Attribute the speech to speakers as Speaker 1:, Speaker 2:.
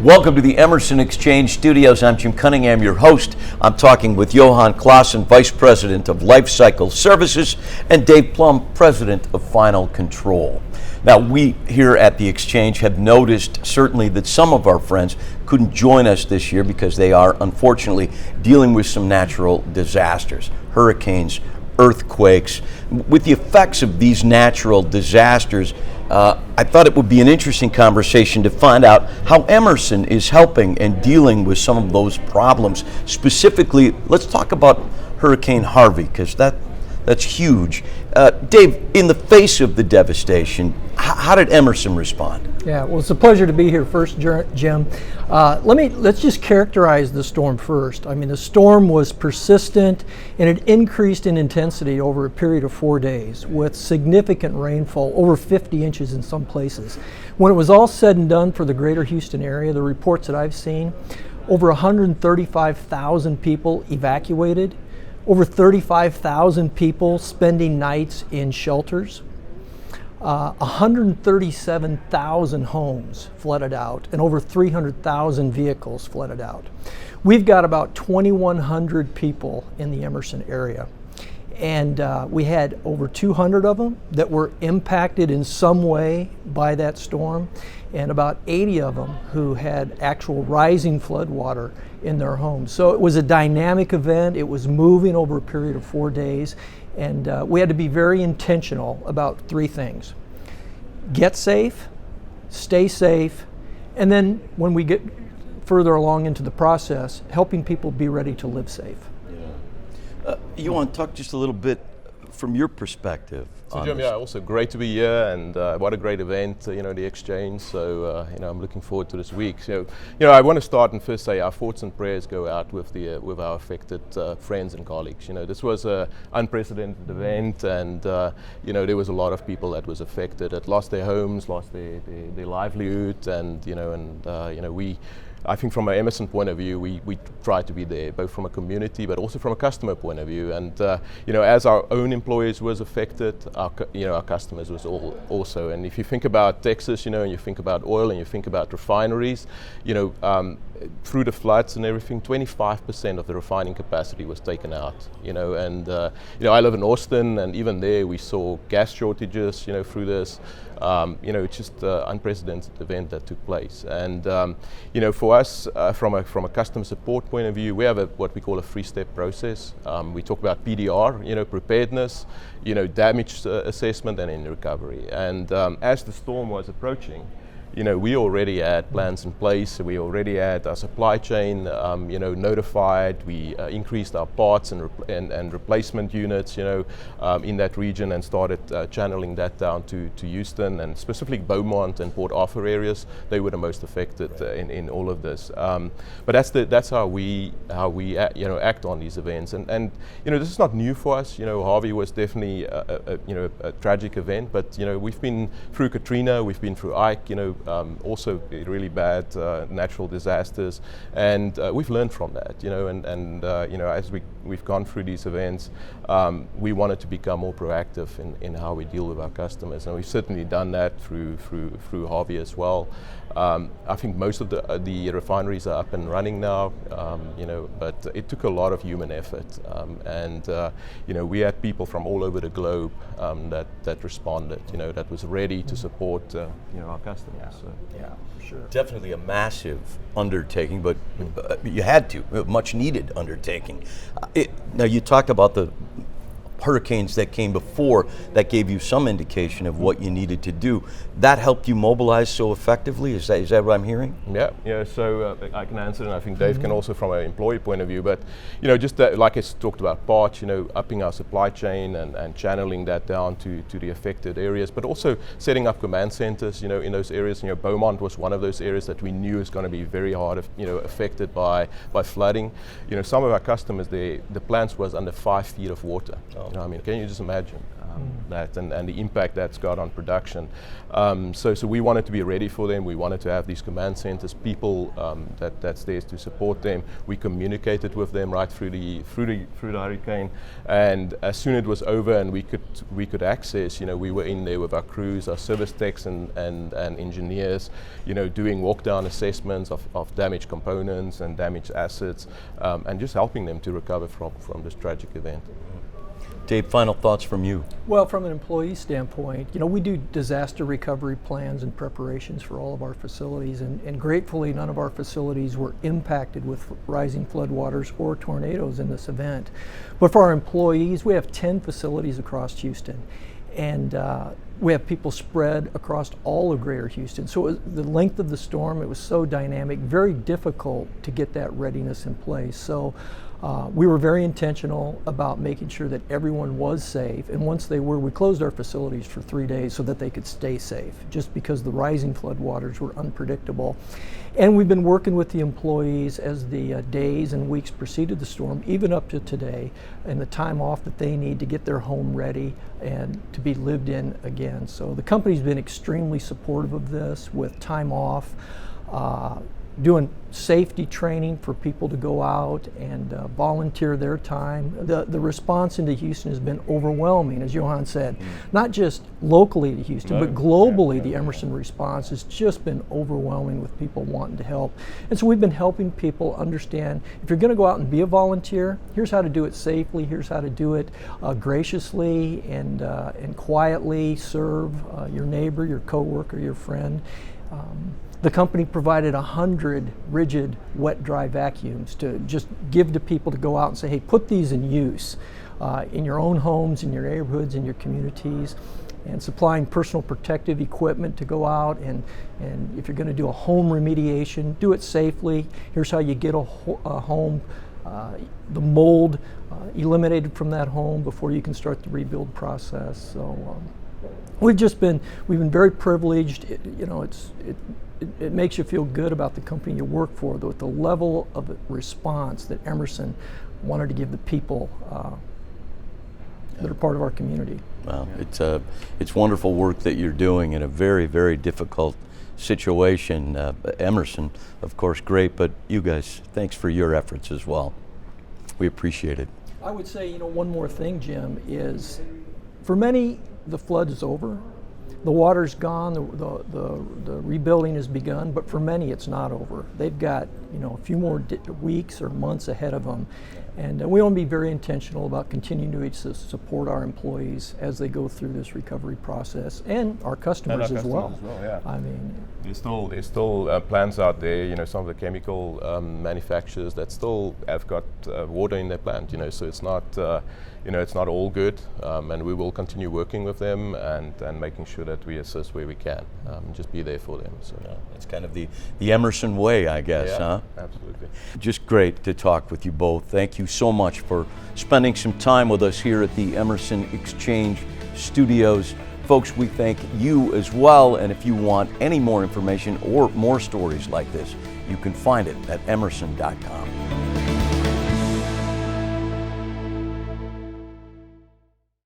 Speaker 1: Welcome to the Emerson Exchange Studios. I'm Jim Cunningham, your host. I'm talking with Johan Clausen, Vice President of Lifecycle Services, and Dave Plum, President of Final Control. Now, we here at the Exchange have noticed certainly that some of our friends couldn't join us this year because they are unfortunately dealing with some natural disasters, hurricanes, earthquakes. With the effects of these natural disasters, I thought it would be an interesting conversation to find out how Emerson is helping and dealing with some of those problems. Specifically, let's talk about Hurricane Harvey, because that's huge. Dave, in the face of the devastation, how did Emerson respond?
Speaker 2: Yeah, well, it's a pleasure to be here first, Jim. Let's just characterize the storm first. I mean, the storm was persistent and it increased in intensity over a period of 4 days with significant rainfall, over 50 inches in some places. When it was all said and done for the greater Houston area, the reports that I've seen, over 135,000 people evacuated, over 35,000 people spending nights in shelters. 137,000 homes flooded out and over 300,000 vehicles flooded out. We've got about 2,100 people in the Emerson area, and we had over 200 of them that were impacted in some way by that storm, and about 80 of them who had actual rising flood water in their homes. So it was a dynamic event. It was moving over a period of 4 days. And we had to be very intentional about three things: get safe, stay safe, and then when we get further along into the process, helping people be ready to live safe.
Speaker 1: Yeah. You want to talk just a little bit from your perspective?
Speaker 3: So Jim, yeah, also great to be here, and what a great event, the Exchange. So, I'm looking forward to this week. So, I want to start and first say our thoughts and prayers go out with our affected friends and colleagues. This was an unprecedented event, and there was a lot of people that was affected, that lost their homes, lost their livelihood, and I think from an Emerson point of view, we try to be there, both from a community but also from a customer point of view. And as our own employees was affected, our customers was also. And if you think about Texas, and you think about oil and you think about refineries, through the floods and everything, 25% of the refining capacity was taken out. I live in Austin, and even there we saw gas shortages. Through this. It's just an unprecedented event that took place. And, for us, from a customer support point of view, we have what we call a three-step process. We talk about PDR, preparedness, damage assessment, and then recovery. And as the storm was approaching, we already had plans in place. We already had our supply chain, notified. We increased our parts and replacement units, in that region, and started channeling that down to Houston, and specifically Beaumont and Port Arthur areas. They were the most affected in all of this. But that's how we act on these events. And this is not new for us. Harvey was definitely a tragic event, but we've been through Katrina, we've been through Ike, also really bad natural disasters, and we've learned from that, as we've gone through these events, we wanted to become more proactive in how we deal with our customers, and we've certainly done that through Harvey as well. I think most of the refineries are up and running now, but it took a lot of human effort, and we had people from all over the globe that responded, that was ready to support our customers. So.
Speaker 2: Yeah, for sure.
Speaker 1: Definitely a massive undertaking, but you had to, a much needed undertaking. Now you talked about the hurricanes that came before that gave you some indication of what you needed to do. That helped you mobilize so effectively? Is that what I'm hearing?
Speaker 3: Yeah. So I can answer, and I think Dave can also from an employee point of view. But just that, like I talked about parts, upping our supply chain and channeling that down to the affected areas, but also setting up command centers, in those areas. Beaumont was one of those areas that we knew is going to be very hard, affected by flooding. Some of our customers, the plants was under 5 feet of water.
Speaker 1: Oh.
Speaker 3: You know, I mean, can you just imagine that and the impact that's got on production? So we wanted to be ready for them. We wanted to have these command centers, people that's there to support them. We communicated with them right through the hurricane, and as soon as it was over and we could access, you know, we were in there with our crews, our service techs and engineers, you know, doing walk down assessments of damaged components and damaged assets, and just helping them to recover from this tragic event.
Speaker 1: Dave, final thoughts from you.
Speaker 2: Well, from an employee standpoint, you know, we do disaster recovery plans and preparations for all of our facilities, and gratefully none of our facilities were impacted with rising floodwaters or tornadoes in this event. But for our employees, we have 10 facilities across Houston, and we have people spread across all of Greater Houston. So the length of the storm, it was so dynamic, very difficult to get that readiness in place. So we were very intentional about making sure that everyone was safe, and once they were, we closed our facilities for 3 days so that they could stay safe, just because the rising floodwaters were unpredictable. And we've been working with the employees as the days and weeks preceded the storm, even up to today, and the time off that they need to get their home ready and to be lived in again. So the company's been extremely supportive of this, with time off, doing safety training for people to go out and volunteer their time. The response into Houston has been overwhelming, as Johan said. Not just locally to Houston, but globally, the Emerson response has just been overwhelming, with people wanting to help. And so we've been helping people understand, if you're going to go out and be a volunteer, here's how to do it safely, here's how to do it graciously and quietly serve your neighbor, your coworker, your friend. The company provided 100 rigid wet dry vacuums to just give to people to go out and say, hey, put these in use in your own homes, in your neighborhoods, in your communities, and supplying personal protective equipment to go out, and if you're going to do a home remediation, do it safely. Here's how you get a home, the mold eliminated from that home before you can start the rebuild process. So we've been very privileged. You know, it makes you feel good about the company you work for, with the level of response that Emerson wanted to give the people that are part of our community.
Speaker 1: Well, it's wonderful work that you're doing in a very, very difficult situation. Emerson, of course, great, but you guys, thanks for your efforts as well. We appreciate it.
Speaker 2: I would say, you know, one more thing, Jim, is for many, the flood is over. The water's gone, the rebuilding has begun, but for many it's not over. They've got, you know, a few more weeks or months ahead of them, and we want to be very intentional about continuing to support our employees as they go through this recovery process, and our customers, as well.
Speaker 3: Yeah.
Speaker 2: I mean,
Speaker 3: there's still plants out there, you know, some of the chemical manufacturers that still have got water in their plant, you know, so it's not you know, it's not all good, and we will continue working with them and making sure that we assist where we can, just be there for them. So
Speaker 1: it's kind of the Emerson way, I guess, huh?
Speaker 3: Absolutely.
Speaker 1: Just great to talk with you both. Thank you so much for spending some time with us here at the Emerson Exchange Studios. Folks, we thank you as well, and if you want any more information or more stories like this, you can find it at emerson.com.